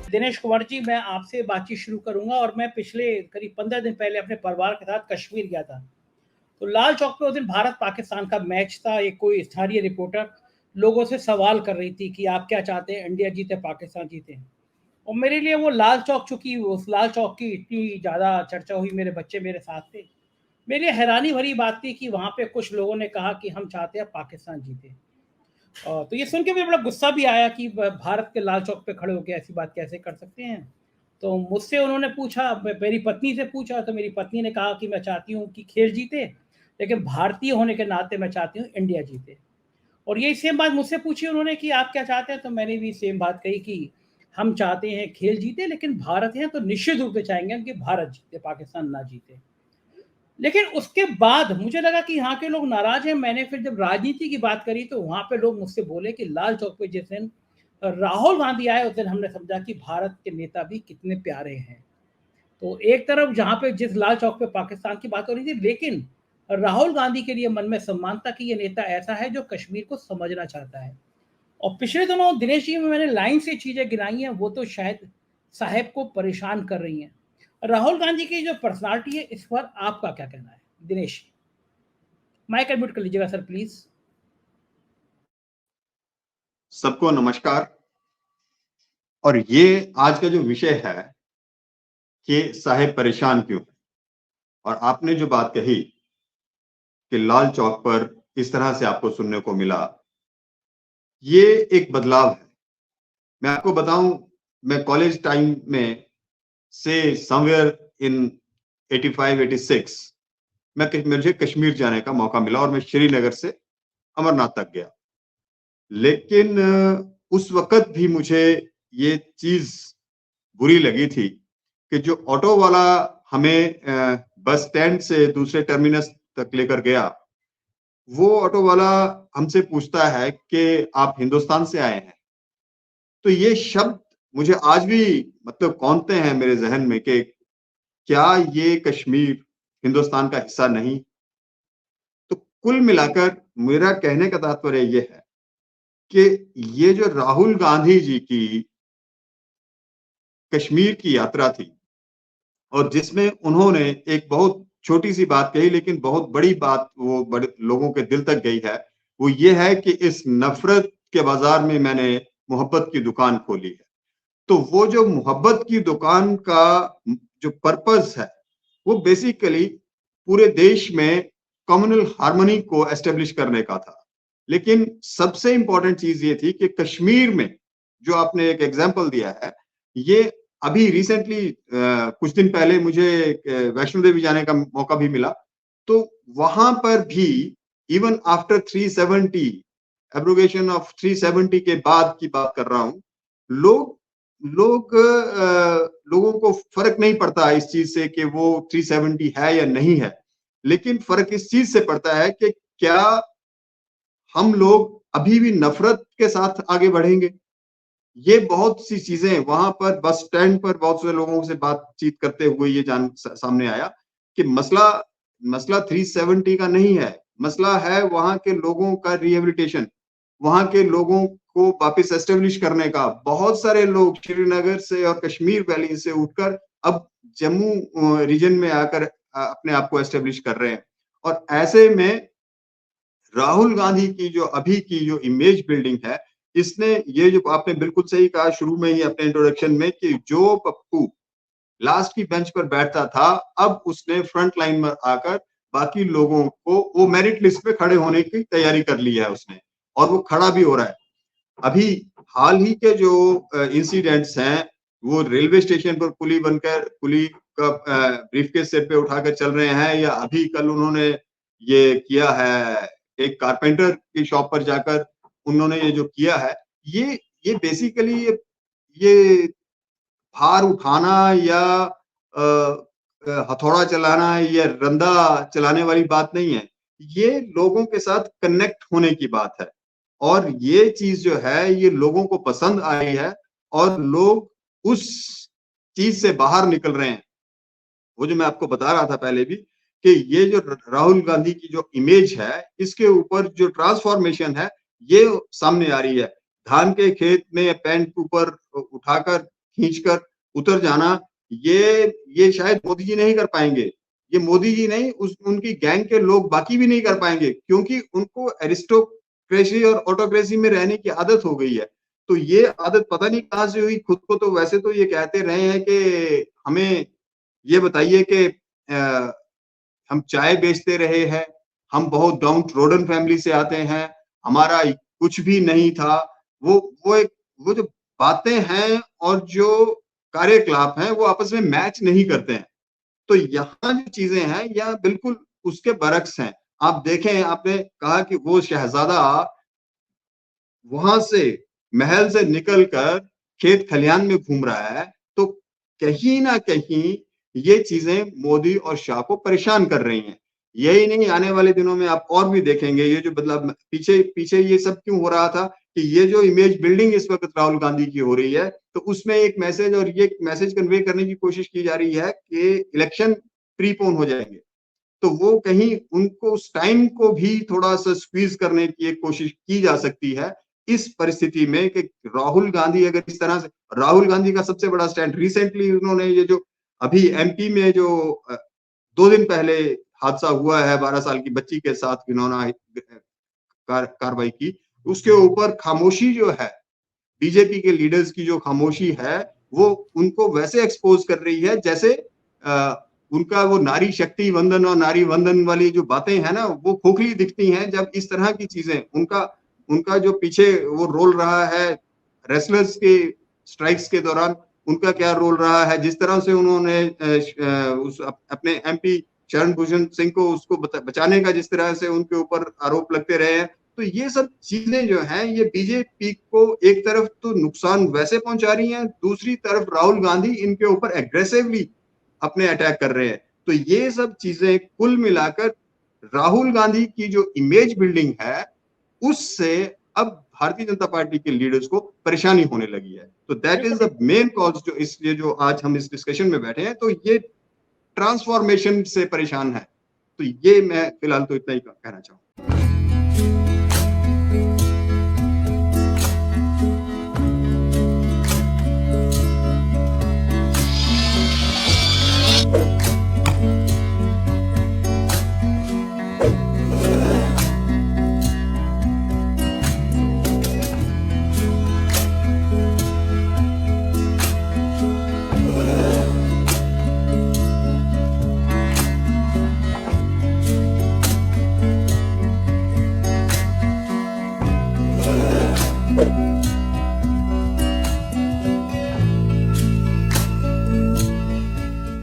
दिनेश कुमार जी, मैं आपसे बातचीत शुरू करूंगा और मैं पिछले करीब 15 दिन पहले अपने परिवार के साथ कश्मीर गया था। तो लाल चौक पे उस दिन भारत पाकिस्तान का मैच था। एक कोई स्थानीय रिपोर्टर लोगों से सवाल कर रही थी कि आप क्या चाहते हैं, इंडिया जीते पाकिस्तान जीते। और मेरे लिए वो लाल चौक, चूंकि उस लाल चौक की इतनी ज़्यादा चर्चा हुई, मेरे बच्चे मेरे साथ थे, मेरे लिए हैरानी भरी बात थी कि वहाँ पे कुछ लोगों ने कहा कि हम चाहते हैं पाकिस्तान जीते। तो ये सुन के मुझे बड़ा गुस्सा भी आया कि भारत के लाल चौक पे खड़े होकर ऐसी बात कैसे कर सकते हैं। तो मुझसे उन्होंने पूछा, मेरी पत्नी से पूछा, तो मेरी पत्नी ने कहा कि मैं चाहती हूँ कि खेल जीते, लेकिन भारतीय होने के नाते मैं चाहती हूँ इंडिया जीते। और यही सेम बात मुझसे पूछी उन्होंने कि आप क्या चाहते हैं, तो मैंने भी सेम बात कही कि हम चाहते हैं खेल जीते, लेकिन भारत है तो निश्चित रूप से चाहेंगे कि भारत जीते, पाकिस्तान ना जीते। लेकिन उसके बाद मुझे लगा कि यहाँ के लोग नाराज हैं। मैंने फिर जब राजनीति की बात करी तो वहाँ पे लोग मुझसे बोले कि लाल चौक पे जिस दिन राहुल गांधी आए उस दिन हमने समझा कि भारत के नेता भी कितने प्यारे हैं। तो एक तरफ जहाँ पे जिस लाल चौक पे पाकिस्तान की बात हो रही थी, लेकिन राहुल गांधी के लिए मन में सम्मान था कि ये नेता ऐसा है जो कश्मीर को समझना चाहता है। और पिछले दिनों दिनेश जी में मैंने लाइन से चीजें गिनाई हैं, वो तो शायद साहेब को परेशान कर रही हैं। राहुल गांधी की जो पर्सनालिटी है, इस पर आपका क्या कहना है दिनेश? माइक अनम्यूट कर लीजिएगा सर प्लीज। सबको नमस्कार। और ये आज का जो विषय है कि साहेब परेशान क्यों, और आपने जो बात कही कि लाल चौक पर इस तरह से आपको सुनने को मिला, ये एक बदलाव है। मैं आपको बताऊं, मैं कॉलेज टाइम में से समवेयर इन 85-86 मुझे कश्मीर जाने का मौका मिला और मैं श्रीनगर से अमरनाथ तक गया। लेकिन उस वक्त भी मुझे ये चीज बुरी लगी थी कि जो ऑटो वाला हमें बस स्टैंड से दूसरे टर्मिनस तक लेकर गया, वो ऑटो वाला हमसे पूछता है कि आप हिंदुस्तान से आए हैं। तो ये शब्द मुझे आज भी मतलब कौंधते हैं मेरे जहन में कि क्या ये कश्मीर हिंदुस्तान का हिस्सा नहीं। तो कुल मिलाकर मेरा कहने का तात्पर्य ये है कि ये जो राहुल गांधी जी की कश्मीर की यात्रा थी और जिसमें उन्होंने एक बहुत छोटी सी बात कही लेकिन बहुत बड़ी बात वो बड़े लोगों के दिल तक गई है, वो ये है कि इस नफरत के बाजार में मैंने मोहब्बत की दुकान खोली है। तो वो जो मोहब्बत की दुकान का जो पर्पस है वो बेसिकली पूरे देश में कम्युनल हार्मनी को एस्टेब्लिश करने का था। लेकिन सबसे इंपॉर्टेंट चीज ये थी कि कश्मीर में जो आपने एक एग्जांपल दिया है, ये अभी रिसेंटली कुछ दिन पहले मुझे वैष्णो देवी जाने का मौका भी मिला। तो वहां पर भी इवन आफ्टर 370 एब्रोगेशन ऑफ 370 के बाद की बात कर रहा हूं, लोगों को फर्क नहीं पड़ता इस चीज से कि वो 370 है या नहीं है। लेकिन फर्क इस चीज से पड़ता है कि क्या हम लोग अभी भी नफरत के साथ आगे बढ़ेंगे। ये बहुत सी चीजें वहां पर बस स्टैंड पर बहुत से लोगों से बातचीत करते हुए ये सामने आया कि मसला मसला 370 का नहीं है, मसला है वहां के लोगों का रिहेबिलिटेशन, वहां के लोगों को वापस एस्टेब्लिश करने का। बहुत सारे लोग श्रीनगर से और कश्मीर वैली से उठकर अब जम्मू रीजन में आकर अपने आप को एस्टेब्लिश कर रहे हैं। और ऐसे में राहुल गांधी की जो अभी की जो इमेज बिल्डिंग है, इसने ये जो आपने बिल्कुल सही कहा शुरू में ही अपने इंट्रोडक्शन में कि जो पप्पू लास्ट की बेंच पर बैठता था, अब उसने फ्रंट लाइन में आकर बाकी लोगों को वो मेरिट लिस्ट पे खड़े होने की तैयारी कर ली है उसने, और वो खड़ा भी हो रहा है। अभी हाल ही के जो इंसिडेंट्स हैं, वो रेलवे स्टेशन पर कुली का ब्रीफकेस सिर पे उठाकर चल रहे हैं, या अभी कल उन्होंने ये किया है एक कारपेंटर की शॉप पर जाकर उन्होंने ये जो किया है, ये बेसिकली ये भार उठाना या हथौड़ा चलाना या रंदा चलाने वाली बात नहीं है। ये लोगों के साथ कनेक्ट होने की बात है, और ये चीज जो है ये लोगों को पसंद आई है और लोग उस चीज से बाहर निकल रहे हैं। वो जो मैं आपको बता रहा था पहले भी कि ये जो राहुल गांधी की जो इमेज है, इसके ऊपर जो ट्रांसफॉर्मेशन है ये सामने आ रही है। धान के खेत में पैंट ऊपर उठाकर खींचकर उतर जाना, ये शायद मोदी जी नहीं कर पाएंगे। ये मोदी जी नहीं, उनकी गैंग के लोग बाकी भी नहीं कर पाएंगे, क्योंकि उनको एरिस्टोक्रेसी और ऑटोक्रेसी में रहने की आदत हो गई है। तो ये आदत पता नहीं कहाँ से हुई। खुद को तो वैसे तो ये कहते रहे हैं कि हमें ये बताइए कि हम चाय बेचते रहे हैं, हम बहुत डाउन ट्रोडन फैमिली से आते हैं, हमारा कुछ भी नहीं था। वो जो बातें हैं और जो कार्यकलाप हैं वो आपस में मैच नहीं करते हैं। तो यहाँ जो चीजें हैं यह बिल्कुल उसके बरक्स हैं। आप देखें, आपने कहा कि वो शहजादा वहां से महल से निकलकर खेत खलियान में घूम रहा है, तो कहीं ना कहीं ये चीजें मोदी और शाह को परेशान कर रही हैं। यही नहीं, आने वाले दिनों में आप और भी देखेंगे ये जो बदलाव पीछे पीछे ये सब क्यों हो रहा था कि ये जो इमेज बिल्डिंग इस वक्त राहुल गांधी की हो रही है, तो उसमें एक मैसेज और ये मैसेज कन्वे करने की कोशिश की जा रही है कि इलेक्शन प्रीपोन हो जाएंगे। तो वो कहीं उनको उस टाइम को भी थोड़ा सा स्क्वीज करने की एक कोशिश की जा सकती है इस परिस्थिति में कि राहुल गांधी अगर इस तरह से, राहुल गांधी का सबसे बड़ा स्टैंड रिसेंटली उन्होंने ये जो अभी एमपी में जो 2 दिन पहले हादसा हुआ है 12 साल की बच्ची के साथ इन्होंने कार्रवाई की, उसके ऊपर खामोशी जो है बीजेपी के लीडर्स की, जो खामोशी है वो उनको वैसे एक्सपोज कर रही है जैसे उनका वो नारी शक्ति वंदन और नारी वंदन वाली जो बातें हैं ना, वो खोखली दिखती हैं जब इस तरह की चीजें, उनका जो पीछे वो रोल रहा है रेसलर्स के स्ट्राइक्स के दौरान, उनका क्या रोल रहा है, जिस तरह से उन्होंने अपने एमपी शरण भूषण सिंह को उसको बचाने का जिस तरह से उनके ऊपर आरोप लगते रहे हैं, तो ये सब चीजें जो हैं ये बीजेपी को एक तरफ तो नुकसान वैसे पहुंचा रही हैं, दूसरी तरफ राहुल गांधी इनके ऊपर एग्रेसिवली अपने अटैक कर रहे हैं। तो ये सब चीजें कुल मिलाकर राहुल गांधी की जो इमेज बिल्डिंग है उससे अब भारतीय जनता पार्टी के लीडर्स को परेशानी होने लगी है। तो that is the main cause जो इसलिए जो आज हम इस डिस्कशन में बैठे हैं, तो ये ट्रांसफॉर्मेशन से परेशान है। तो ये मैं फिलहाल तो इतना ही कहना चाहूंगा।